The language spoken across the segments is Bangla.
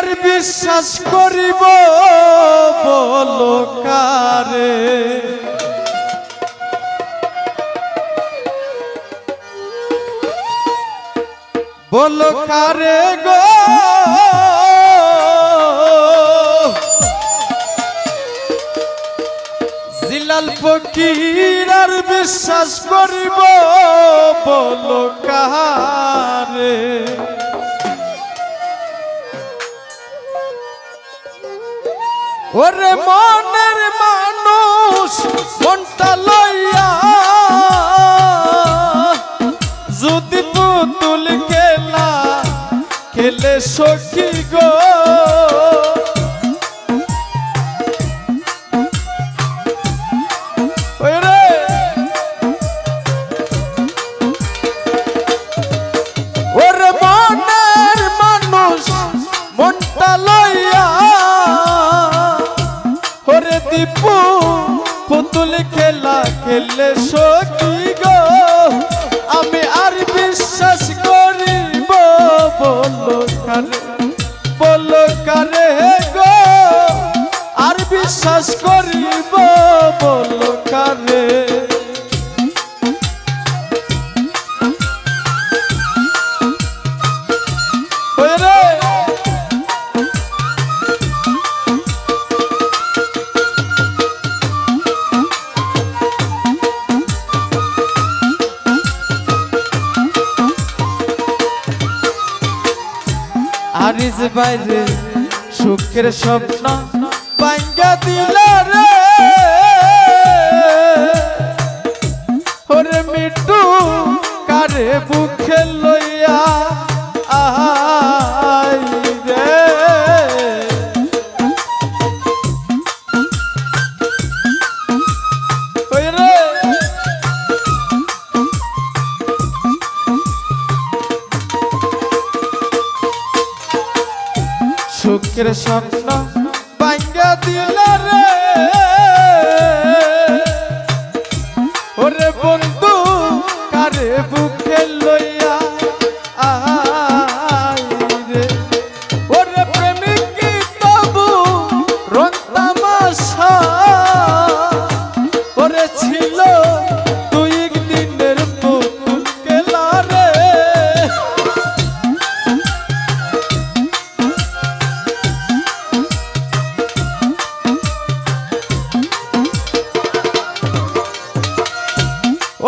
আর বিশ্বাস করিব বলো কারে বলো কারে গো জিলাল ফকির আর বিশ্বাস করিব বলো কারে ওরে মনের মানুষ মনটা লইয়া যদি পুতুল খেলা খেলে সখী গো ওরে মনের মানুষ মনটা লইয়া ওরে দীপু পুতুল খেলা খেলে সখী গো আমি আর বিশ্বাস করিব বলো কারে গো আর বিশ্বাস করিব বলো কারে আরিজ বাইরে সুখের স্বপ্ন ভাঙ্গা দিলা রে ওরে মিটু কারে বুকে লইয়া আই রে ওই রে সুখের স্বপ্ন ভাঙ্গা দিলা রে ওরে বন্ধু কারে বুকে লইয়া আই রে ওরে প্রেমিক কি তবু রং তামাশা ওরে ছিল দুই দিনের পুতুল খেলা রে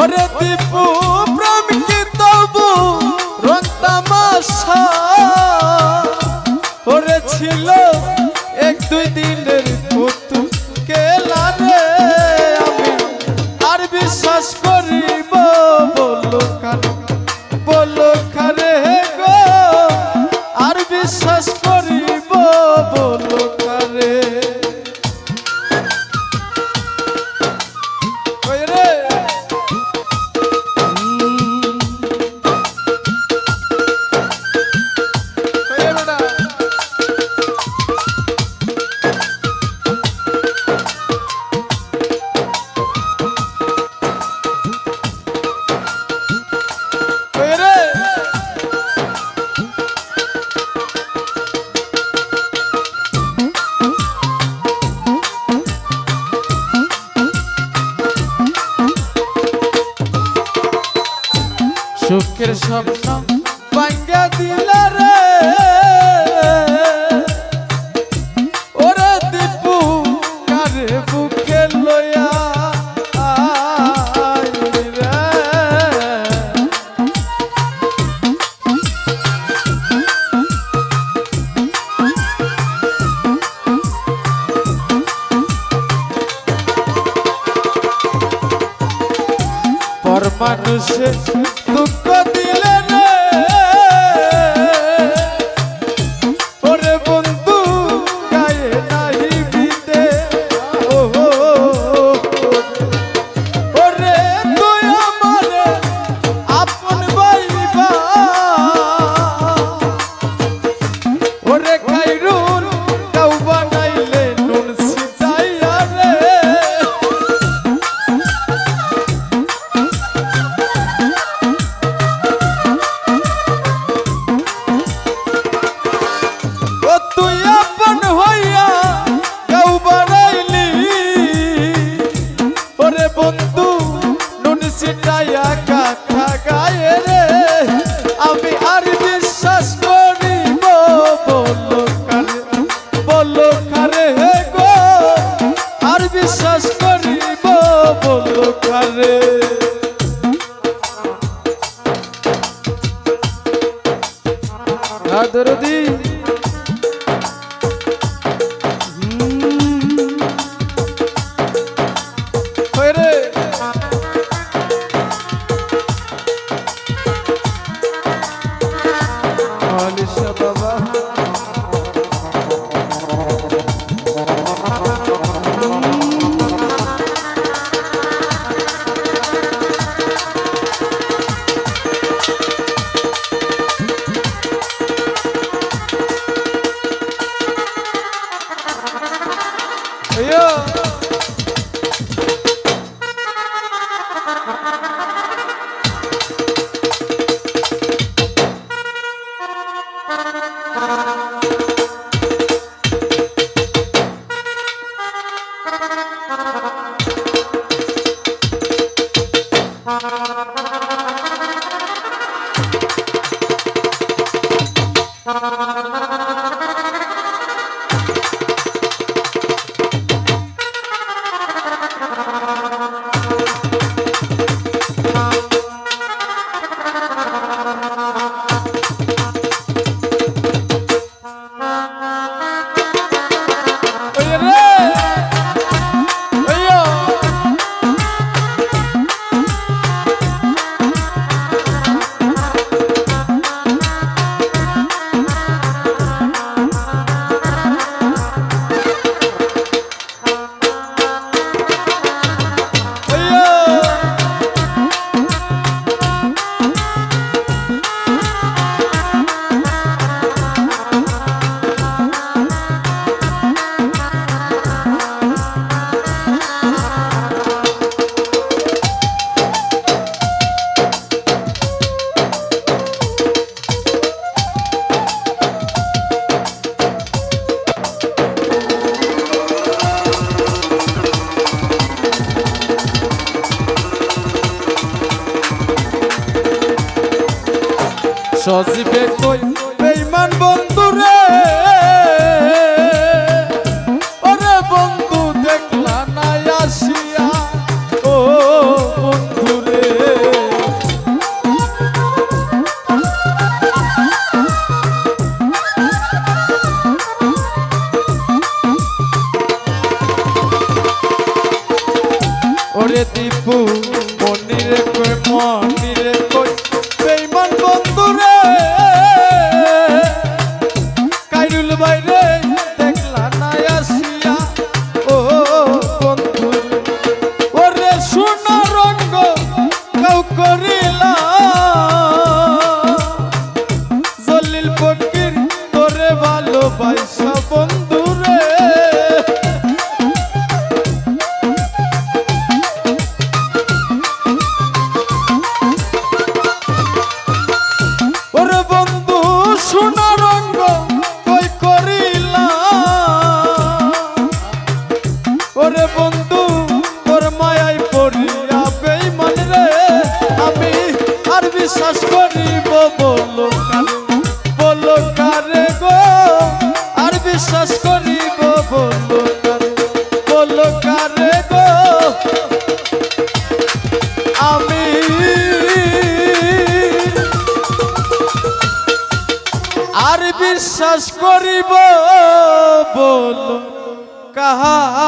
ওরে দীপু প্রেম কি তবু রং তামাশা ওরে ছিল এক দুই দিনের পুতুল খেলা রে আমি আর বিশ্বাস করিব বলো কারে গো আর বিশ্বাস করিব বলো কারে সুখের স্বপ্ন ভাঙ্গা দিলা রে ওরে দীপু কারে বুকে লইয়া আই রে পর মানুষে দুঃখ দিলে রে ওরে বন্ধু গায়ে নাহি বিদে ওরে তুই আমারে আপন ভাইবা ওরে খাইরুল কাউ বানাইলে নুন সিজাইয়া রে তুই নসিবে কই বেঈমান বন্ধুরে ওরে বন্ধু দেখলা না আসিয়া ও বন্ধুরে ওরে দীপু মনিরে কই বেঈমান বন্ধুরে কাইরুল বাইরে দেখলা না আসিয়া ও বন্ধুরে ওরে সোনা রঙ্গ কাউ করিলা জলিল ফকির তোরে ভালোবাসা বন্ধুরে ওরে বন্ধু সোনা রঙ্গ কই করিলা ওরে বন্ধু তোর মায়ায় পড়িয়া বেঈমান রে আমি আর বিশ্বাস করিব বলো কারে গো আর বিশ্বাস করিব বলো কারে গো আমি আর বিশ্বাস করিব বলো কাহা